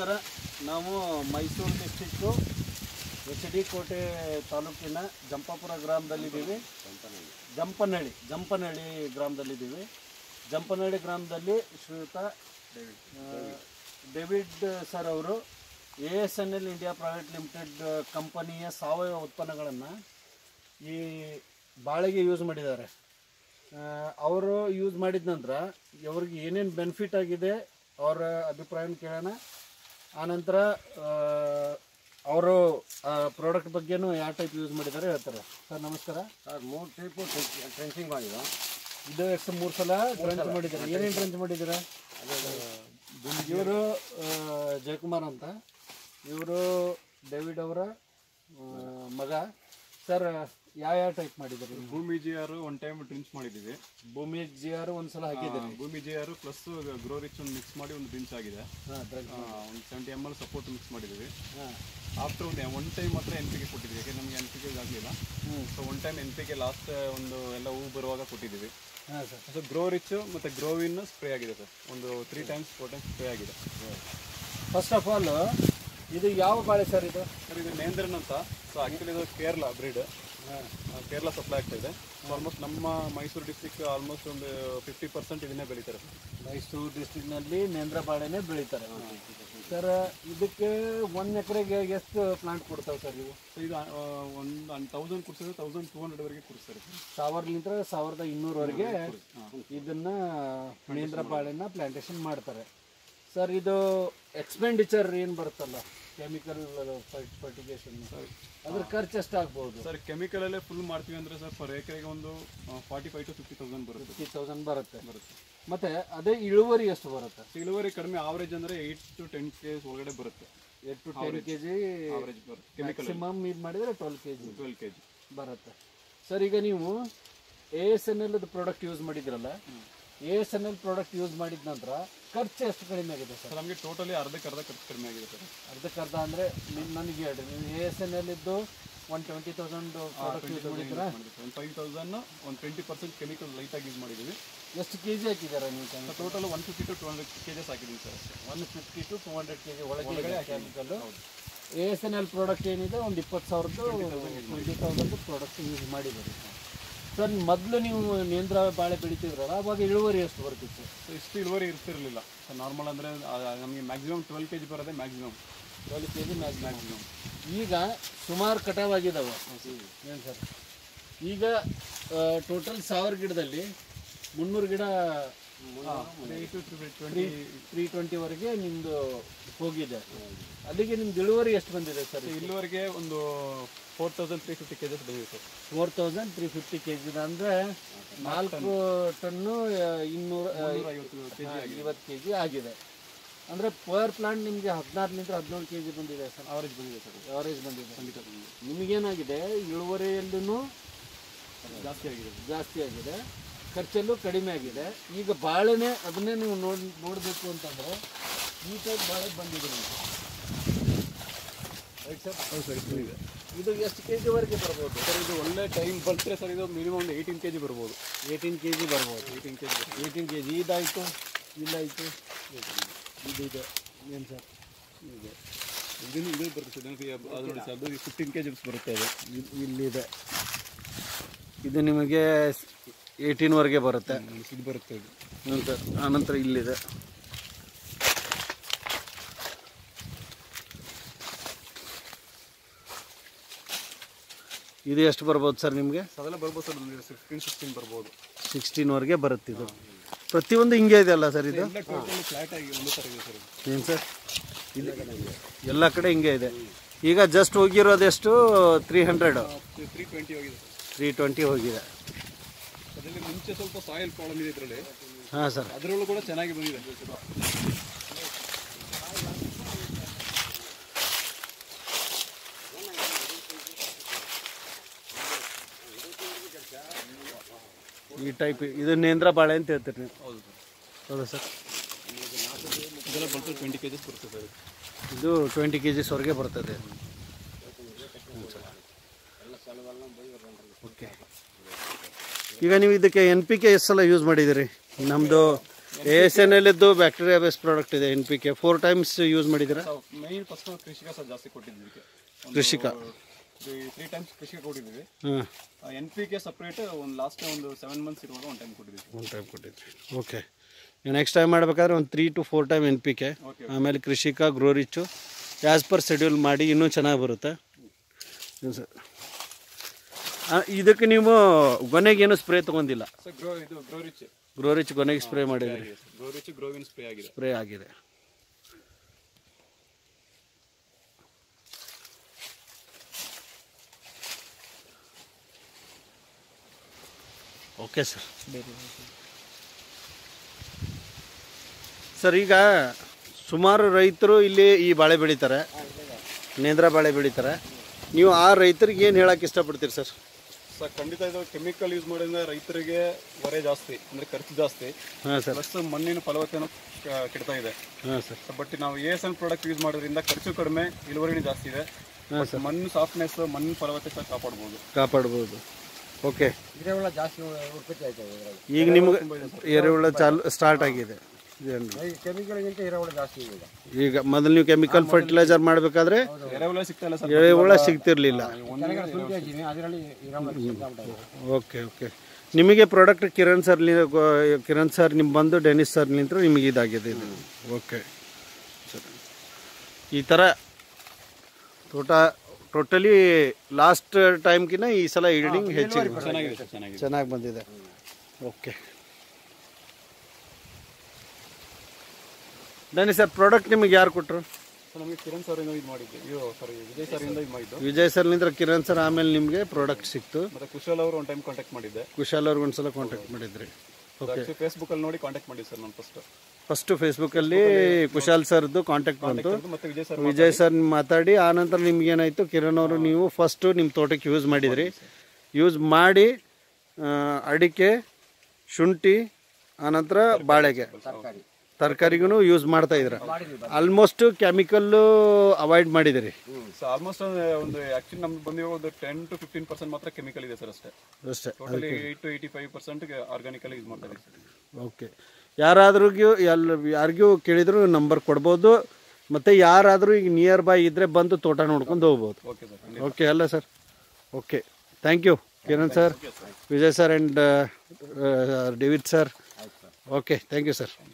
ನಮಸ್ಕಾರ. ನಾವು Mysuru district H D. ಕೋಟೆ ತಾಲೂಕಿನ ಜಂಪಾಪುರ ಗ್ರಾಮದಲ್ಲಿದ್ದೀವಿ. ಜಂಪನಹಳ್ಳಿ ಗ್ರಾಮದಲ್ಲಿದ್ದೀವಿ. ಜಂಪನಹಳ್ಳಿ ಗ್ರಾಮದಲ್ಲಿ ಶ್ರೀಯುತ ಡೇವಿಡ್ ಸರ್ ಅವರು ASNL ಇಂಡಿಯಾ ಪ್ರೈವೇಟ್ ಲಿಮಿಟೆಡ್ ಕಂಪನಿಯ ಸಾವಯವ ಉತ್ಪನ್ನಗಳನ್ನು ಈ ಬಾಳೆಗೆ ಯೂಸ್ ಮಾಡಿದ್ದಾರೆ. ಅವರು ಯೂಸ್ ಮಾಡಿದ ನಂತರ ಅವ್ರಿಗೆ ಏನೇನು ಬೆನಿಫಿಟ್ ಆಗಿದೆ ಅವರ ಅಭಿಪ್ರಾಯನ ಕೇಳೋಣ. ಆನಂತರ ಅವರು ಪ್ರಾಡಕ್ಟ್ ಬಗ್ಗೆನೂ ಯಾವ ಟೈಪ್ ಯೂಸ್ ಮಾಡಿದ್ದಾರೆ ಹೇಳ್ತಾರೆ. ಸರ್ ನಮಸ್ಕಾರ. ಸರ್ 3 ಟೈಪು ಟ್ರೆಂಚಿಂಗ್ ಮಾಡಿದ್ರು. ಇದು ಎಷ್ಟು 3 ಸಲ ಟ್ರೆಂಚ್ ಮಾಡಿದ್ದಾರೆ. ಏನೇನು ಟ್ರೆಂಚ್ ಮಾಡಿದ್ದೀರಾ? ಇವರು ಜಯಕುಮಾರ್ ಅಂತ, ಇವರು ಡೇವಿಡ್ ಅವರ ಮಗ. ಸರ್ ಯಾವ ಟೈಪ್ ಮಾಡಿದ್ದಾರೆ? ಭೂಮಿ GR ಒನ್ ಟೈಮ್ ಡ್ರಿಂಕ್ಸ್ ಮಾಡಿದ್ದೀವಿ. ಭೂಮಿ GR ಒಂದ್ಸಲ ಹಾಕಿದ್ದೀವಿ. ಭೂಮಿ GR ಪ್ಲಸ್ ಗ್ರೋ ರಿಚ್ ಒಂದು ಮಿಕ್ಸ್ ಮಾಡಿ ಒಂದು ಡ್ರಿಂಕ್ಸ್ ಆಗಿದೆ. ಒಂದು 70 ml ಸಪೋರ್ಟ್ ಮಿಕ್ಸ್ ಮಾಡಿದ್ದೀವಿ. ಆಫ್ಟರ್ ಒನ್ ಟೈಮ್ ಮಾತ್ರ NPK ಕೊಟ್ಟಿದ್ದೀವಿ, ಯಾಕೆ ನಮಗೆ NPK ಆಗಲಿಲ್ಲ. So one time NPK last ಒಂದು ಎಲ್ಲ ಹೂ ಬರುವಾಗ ಕೊಟ್ಟಿದ್ದೀವಿ. ಹಾಂ ಸರ್. ಸೊ ಗ್ರೋ ರಿಚ್ ಮತ್ತು ಗ್ರೋವಿನ್ ಸ್ಪ್ರೇ ಆಗಿದೆ ಸರ್. ಒಂದು 3 ಟೈಮ್ಸ್ 4 ಟೈಮ್ಸ್ ಸ್ಪ್ರೇ ಆಗಿದೆ. ಫಸ್ಟ್ ಆಫ್ ಆಲ್ ಇದು ಯಾವ ಬಾಳೆ ಸರ್? ಇದು ಸರ್ ಇದು ನೇಂದ್ರನ್ ಅಂತ. ಸೊ ಆ್ಯಕ್ಚುಲಿ ಇದು ಕೇರಳ ಬ್ರೀಡ್, ಕೇರಳ ಸಪ್ಲೈ ಆಗ್ತಾ ಇದೆ. ಆಲ್ಮೋಸ್ಟ್ ನಮ್ಮ ಮೈಸೂರು ಡಿಸ್ಟ್ರಿಕ್ಟ್ ಆಲ್ಮೋಸ್ಟ್ ಒಂದು 50% ಇದನ್ನೇ ಬೆಳೀತಾರೆ. ಮೈಸೂರು ಡಿಸ್ಟ್ರಿಕ್ಟ್ನಲ್ಲಿ ನೇಂದ್ರ ಬಾಳೆನೇ ಬೆಳೀತಾರೆ. ಸರ್ ಇದಕ್ಕೆ 1 ಎಕರೆಗೆ ಎಷ್ಟು ಪ್ಲಾಂಟ್ ಕೊಡ್ತಾವೆ ಸರ್ ಇವು? ಸೊ ಇದು ಒಂದು 1000 ಕೊಡ್ಸಿದ್ರೆ 1200ವರೆಗೆ ಕೊಡಿಸ್ತಾರೆ. 1000 1200ವರೆಗೆ ಇದನ್ನ ನೇಂದ್ರ ಬಾಳೆನ ಪ್ಲಾಂಟೇಶನ್ ಮಾಡ್ತಾರೆ. ಸರ್ ಇದು ಎಕ್ಸ್ಪೆಂಡಿಚರ್ ಏನು ಬರುತ್ತಲ್ಲ, ಕೆಮಿಕಲ್ ಫರ್ಟಿಗೇಷನ್, ಅದ್ರ ಖರ್ಚು ಎಷ್ಟಾಗ್ಬೋದು ಸರ್? ಕೆಮಿಕಲಲ್ಲೇ ಫುಲ್ ಮಾಡ್ತೀವಿ ಅಂದರೆ ಸರ್ ಪರ್ ಎಕರೆಗೆ ಒಂದು 45,000 to 50,000 ಬರುತ್ತೆ. 50,000 ಬರುತ್ತೆ. ಮತ್ತೆ ಅದೇ ಇಳುವರಿ ಎಷ್ಟು ಬರುತ್ತೆ? ಇಳುವರಿ ಕಡಿಮೆ, ಆವರೇಜ್ ಅಂದರೆ 8 to 10 kg ಒಳಗಡೆ ಬರುತ್ತೆ. 8 to 10 kg ಆವರೇಜ್ ಬರುತ್ತೆ. ಮ್ಯಾಕ್ಸಿಮಮ್ ಇದು ಮಾಡಿದರೆ 12 kg kg ಬರುತ್ತೆ. ಸರ್ ಈಗ ನೀವು ASNL ಪ್ರಾಡಕ್ಟ್ ಯೂಸ್ ಮಾಡಿದ್ರಲ್ಲ, ASNL ಪ್ರಾಡಕ್ಟ್ ಯೂಸ್ ಮಾಡಿದ ನಂತರ ಖರ್ಚು ಎಷ್ಟು ಕಡಿಮೆ ಆಗಿದೆ ಸರ್? ನಮಗೆ ಟೋಟಲಿ ಅರ್ಧಕ್ಕೆ ಖರ್ಚು ಕಡಿಮೆ ಆಗಿದೆ ಸರ್. ಅರ್ಧಕ್ಕರ್ಧ ಅಂದರೆ ನನಗೆ ಹೇಳ್ರಿ, ನೀವು ASNL ಇದ್ದು 120,000 ಪ್ರಾಡಕ್ಟ್ ಯೂಸ್ ಮಾಡಿದ್ದೀರಾ? 5,000 ಒಂದು 20% ಕೆಮಿಕಲ್ ಲೈಟಾಗಿ ಯೂಸ್ ಮಾಡಿದ್ದೀವಿ. ಎಷ್ಟು kg ಹಾಕಿದ್ದೀರಾ ನೀವು? ಟೋಟಲ್ 150 to 200 kg ಹಾಕಿದ್ದೀವಿ ಸರ್. 150 to 200 kg ಒಳಗಡೆ ಕೆಮಿಕಲ್ಲು. ASNL ಪ್ರಾಡಕ್ಟ್ ಏನಿದೆ ಒಂದು 20,000 ಪ್ರಾಡಕ್ಟ್ ಯೂಸ್ ಮಾಡಿದ್ದೀರಿ ಸರ್. ಮೊದಲು ನೀವು ನೇಂದ್ರ ಬಾಳೆ ಬೆಳಿತಿದ್ರಲ್ಲ, ಅವಾಗ ಇಳುವರಿ ಎಷ್ಟು ಬರ್ತಿತ್ತು? ಸೊ ಇಷ್ಟು ಇಳುವರಿ ಇರ್ತಿರಲಿಲ್ಲ ಸರ್. ನಾರ್ಮಲ್ ಅಂದರೆ ನಮಗೆ ಮ್ಯಾಕ್ಸಿಮಮ್ 12 kg ಬರೋದೇ ಮ್ಯಾಕ್ಸಿಮಮ್. 12 kg maximum. ಈಗ ಸುಮಾರು ಕಟಾವಾಗಿದ್ದಾವೆ ಏನು ಸರ್? ಈಗ ಟೋಟಲ್ 1000 ಗಿಡದಲ್ಲಿ 300 ಗಿಡ 320ವರೆಗೆ ನಿಮ್ಮದು ಹೋಗಿದೆ. ಅಲ್ಲಿಗೆ ನಿಮ್ದು ಇಳುವರಿ ಎಷ್ಟು ಬಂದಿದೆ ಸರ್? ಇಲ್ಲಿವರೆಗೆ ಒಂದು 4,350 kg ಬಂದಿದೆ ಸರ್. 4,350 kg ಅಂದರೆ 4 ಟನ್ನು 250 kg ಆಗಿದೆ. ಅಂದರೆ ಪರ್ ಪ್ಲಾಂಟ್ ನಿಮಗೆ 16 17 kg ಬಂದಿದೆ ಸರ್. ಅವರೇಜ್ ಬಂದಿದೆ ಸರ್. ಅವರೇಜ್ ಬಂದಿದೆ. ನಿಮಗೇನಾಗಿದೆ, ಇಳುವರಿಯಲ್ಲೂ ಜಾಸ್ತಿ ಆಗಿದೆ, ಖರ್ಚಲ್ಲೂ ಕಡಿಮೆ ಆಗಿದೆ. ಈಗ ಬಾಳೆನೇ ಅದನ್ನೇ ನೀವು ನೋಡಬೇಕು ಅಂತಂದರೆ ಈ ಟೈಪ್ ಬಾಳೆ ಬಂದಿದೆ ನಿಮಗೆ, ರೈಟ್ ಸರ್? ಹೌದು ಸರ್. ಇದು ಎಷ್ಟು kg ವರೆಗೆ ಬರ್ಬೋದು ಸರ್? ಇದು ಒಳ್ಳೆ ಟೈಮ್ ಬಂದರೆ ಸರ್ ಇದು ಮಿನಿಮಮ್ ಒಂದು 18 kg ಬರ್ಬೋದು. 18 kg ಬರ್ಬೋದು. 18 kg ಇದಾಯಿತು, ಇಲ್ಲಾಯಿತು, ಇದು ಏನು ಸರ್? ಇದು ಬರುತ್ತೆ ಸರ್. ಅದು ನೋಡಿ ಸರ್, ಅದು 15 kg ಬರುತ್ತೆ. ಅದು ಇಲ್ಲಿದೆ, ಇದು ನಿಮಗೆ 18ವರೆಗೆ ಬರುತ್ತೆ. ಇದು ಬರುತ್ತೆ ಇದು. ಸರ್ ಆನಂತರ ಇಲ್ಲಿದೆ. ಇದು ಎಷ್ಟು ಬರ್ಬೋದು ಸರ್ ನಿಮಗೆ? ಅದೆಲ್ಲ ಬರ್ಬೋದು ಸರ್. 15-16 ಬರ್ಬೋದು. 16ವರೆಗೆ ಬರುತ್ತೆ. ಇದು ಪ್ರತಿಯೊಂದು ಹಿಂಗೆ ಇದೆಯಲ್ಲ ಸರ್? ಇದು ಟೋಟಲಿ ಫ್ಲಾಟ್ ಆಗಿ ಒಂದು ಥರ ಇದೆ ಸರ್. ಏನು ಸರ್? ಇದು ಎಲ್ಲ ಕಡೆ ಹಿಂಗೆ ಇದೆ. ಈಗ ಜಸ್ಟ್ ಹೋಗಿರೋದೆಷ್ಟು? 300 320 ಹೋಗಿದೆ. 320 ಹೋಗಿದೆ. ಅದರಲ್ಲಿ ಮುಂಚೆ ಸ್ವಲ್ಪ ಸಾಯಿಲ್ ಪ್ರಾಬ್ಲಮ್ ಇದೆ ಇದರಲ್ಲಿ. ಹಾಂ ಸರ್. ಅದರಲ್ಲೂ ಕೂಡ ಚೆನ್ನಾಗಿ ಬಂದಿದೆ. ಈ ಟೈಪ್ ಇದು ನೇಂದ್ರ ಬಾಳೆ ಅಂತ ಹೇಳ್ತೀರಿ ನೀವು? ಹೌದು ಸರ್. ಹೌದಾ ಸರ್? ಇದೆಲ್ಲ ಬರ್ತದೆ 20 kg ಬರುತ್ತೆ ಸರ್. ಇದು 20 kg ಬರ್ತದೆ. ಓಕೆ. ಈಗ ನೀವು ಇದಕ್ಕೆ NPK ಎಷ್ಟು ಸಲ ಯೂಸ್ ಮಾಡಿದ್ದೀರಿ? ನಮ್ಮದು ASNL ಇದ್ದು ಬ್ಯಾಕ್ಟೀರಿಯಾ ಬೇಸ್ ಪ್ರಾಡಕ್ಟ್ ಇದೆ NPK 4 ಟೈಮ್ಸ್ ಯೂಸ್ ಮಾಡಿದ್ದೀರಾ? ಮೇನ್ ಫಸ್ಟ್ ಕೃಷಿಕ ಸ್ವಲ್ಪ ಜಾಸ್ತಿ ಕೊಟ್ಟಿದ್ವಿ ಇದಕ್ಕೆ. ಕೃಷಿಕ 3 ಟೈಮ್ಸ್ ಕೃಷಿಕ ಕೊಟ್ಟಿದ್ದೀವಿ. ಹಾಂ, NPK ಸಪ್ರೇಟ್ ಒಂದು ಲಾಸ್ಟ್ ಒಂದು 7 ಮಂತ್ಸ್ ಇರುವಾಗ ಒಂದು ಟೈಮ್ ಕೊಟ್ಟಿದ್ದೀವಿ. ಒಂದು ಟೈಮ್ ಕೊಟ್ಟಿದ್ರಿ. ಓಕೆ, ನೆಕ್ಸ್ಟ್ ಟೈಮ್ ಮಾಡಬೇಕಾದ್ರೆ ಒಂದು 3 to 4 ಟೈಮ್ NPK, ಆಮೇಲೆ ಕೃಷಿಕ Grow Rich as per schedule ಮಾಡಿ ಇನ್ನೂ ಚೆನ್ನಾಗಿ ಬರುತ್ತೆ ಸರ್. ಇದಕ್ಕೆ ನೀವು ಗೊನೆಗೆ ಏನು ಸ್ಪ್ರೇ ತೊಗೊಂಡಿಲ್ಲ? ಸರ್ ಗ್ರೋ ರಿಚ್ ಗೊನೆಗೆ ಸ್ಪ್ರೇ ಮಾಡಿದ್ರಿ? ಗ್ರೋವಿನ್ ಸ್ಪ್ರೇ ಆಗಿದೆ. ಸ್ಪ್ರೇ ಆಗಿದೆ. Okay sir. ಸರ್, ಈಗ ಸುಮಾರು ರೈತರು ಇಲ್ಲಿ ಈ ಬಾಳೆ ಬೆಳೀತಾರೆ, ನೇಂದ್ರ ಬಾಳೆ ಬೆಳೀತಾರೆ. ನೀವು ಆ ರೈತರಿಗೆ ಏನು ಹೇಳಕ್ಕೆ ಇಷ್ಟಪಡ್ತೀರಿ ಸರ್? ಸರ್, ಖಂಡಿತ ಇದು ಕೆಮಿಕಲ್ ಯೂಸ್ ಮಾಡೋದ್ರಿಂದ ರೈತರಿಗೆ ಹೊರೆ ಜಾಸ್ತಿ, ಅಂದರೆ ಖರ್ಚು ಜಾಸ್ತಿ. ಹಾಂ ಸರ್. ಪ್ಲಸ್ ಮಣ್ಣಿನ ಫಲವತ್ತತೆನೂ ಕೆಡ್ತಾ ಇದೆ. ಹಾಂ ಸರ್. ಬಟ್ ನಾವು ASN ಪ್ರಾಡಕ್ಟ್ ಯೂಸ್ ಮಾಡೋದ್ರಿಂದ ಖರ್ಚು ಕಡಿಮೆ, ಇಳುವರಿನೂ ಜಾಸ್ತಿ ಇದೆ. ಮಣ್ಣು ಸಾಫ್ಟ್ನೆಸ್, ಮಣ್ಣಿನ ಫಲವತ್ತತೆ ಕಾಪಾಡ್ಬೋದು. ಓಕೆ, ಎರೆಹುಳ ಜಾಸ್ತಿ ಉತ್ಪತ್ತಿ ಆಯ್ತದೆ. ಈಗ ನಿಮ್ಗೆ ಎರೆಹುಳ ಸ್ಟಾರ್ಟ್ ಆಗಿದೆ. ಕೆಮಿಕಲ್ಗಿಂತ ಎರೆಹುಳ ಜಾಸ್ತಿ ಇದೆ. ಈಗ ಮೊದಲು ನೀವು ಕೆಮಿಕಲ್ ಫರ್ಟಿಲೈಸರ್ ಮಾಡಬೇಕಾದ್ರೆ ಎರೆಹುಳ ಸಿಗ್ತಿರ್ಲಿಲ್ಲ. ಓಕೆ. ನಿಮಗೆ ಪ್ರಾಡಕ್ಟ್ ಕಿರಣ್ ಸರ್ ನಿಮ್ಮ ಬಂದು ಡೆನಿಸ್ ಸರ್ಲಿಂತ ನಿಮಗೆ ಇದಾಗಿದೆ ಇದು. ಓಕೆ ಸರ್, ಈ ಥರ ಟೋಟಲಿ ಲಾಸ್ಟ್ ಟೈಮ್ಗಿಂತ ಈ ಸಲ ಈಲ್ಡಿಂಗ್ ಹೆಚ್ಚಿಗೆ ಚೆನ್ನಾಗಿ ಬಂದಿದೆ. ಓಕೆ ಡೆನಿಸ್ ಸರ್, ಪ್ರಾಡಕ್ಟ್ ನಿಮಗೆ ಯಾರು ಕೊಟ್ಟರು? ನಮಗೆ ಕಿರಣ್ ಸರ್ ಇದು ಮಾಡಿದ್ದು, ವಿಜಯ್ ಸರ್ ಇಂದ ಇದು ಮಾಡಿದ್ದು. ವಿಜಯ್ ಸರ್ಲಿಂದ ಕಿರಣ್ ಸರ್, ಆಮೇಲೆ ನಿಮಗೆ ಪ್ರಾಡಕ್ಟ್ ಸಿಕ್ತು. ಮತ್ತೆ ಕುಶಾಲ್ ಅವರು ಒಂದು ಟೈಮ್ ಕಾಂಟ್ಯಾಕ್ಟ್ ಮಾಡಿದ್ದೆ. ಕುಶಾಲ್ ಅವ್ರಿಗೆ ಒಂದ್ಸಲ ಕಾಂಟ್ಯಾಕ್ಟ್ ಮಾಡಿದ್ರಿ? ಓಕೆ. ಫೇಸ್ಬುಕ್ಕಲ್ಲಿ ನೋಡಿ ಕಾಂಟ್ಯಾಕ್ಟ್ ಮಾಡಿದ್ದೆ ಸರ್ ನಾನು ಫಸ್ಟು ಫೇಸ್ಬುಕ್ಕಲ್ಲಿ ಕುಶಾಲ್ ಸರ್ದು ಕಾಂಟ್ಯಾಕ್ಟ್ ಬಂತು. ಮತ್ತೆ ವಿಜಯ್ ಸರ್ ಮಾತಾಡಿ ಆನಂತರ ನಿಮ್ಗೆ ಏನಾಯಿತು, ಕಿರಣ್ ಅವರು ನೀವು ಫಸ್ಟು ನಿಮ್ಮ ತೋಟಕ್ಕೆ ಯೂಸ್ ಮಾಡಿದ್ರಿ. ಯೂಸ್ ಮಾಡಿ ಅಡಿಕೆ, ಶುಂಠಿ, ಆನಂತರ ಬಾಳೆಗೆ, ತರಕಾರಿಗೂ ಯೂಸ್ ಮಾಡ್ತಾ ಇದ್ರ. ಆಲ್ಮೋಸ್ಟ್ ಕೆಮಿಕಲ್ ಅವಾಯ್ಡ್ ಮಾಡಿದಿರಿ? ಆಲ್ಮೋಸ್ಟ್ ಒಂದು ಆಕ್ಚುಲಿ ನಮ್ಗೆ ಬಂದಿರೋ ಒಂದು 10 to 15% ಮಾತ್ರ ಕೆಮಿಕಲ್ ಇದೆ ಸರ್, ಅಷ್ಟೇ. ಟೋಟಲಿ 8 to 85% ಆರ್ಗಾನಿಕಲ್ ಯೂಸ್ ಮಾಡ್ತಾ ಇದ್ದೀವಿ. ಓಕೆ. ಯಾರಿಗೂ ಕೇಳಿದ್ರು ನಂಬರ್ ಕೊಡ್ಬೋದು, ಮತ್ತು ಯಾರಾದರೂ ಈಗ ನಿಯರ್ ಬೈ ಇದ್ದರೆ ಬಂದು ತೋಟ ನೋಡ್ಕೊಂಡು ಹೋಗ್ಬೋದು. ಓಕೆ ಅಲ್ಲ sir? Okay, thank you Kiran sir, Vijay sir and David sir. Okay, thank you sir.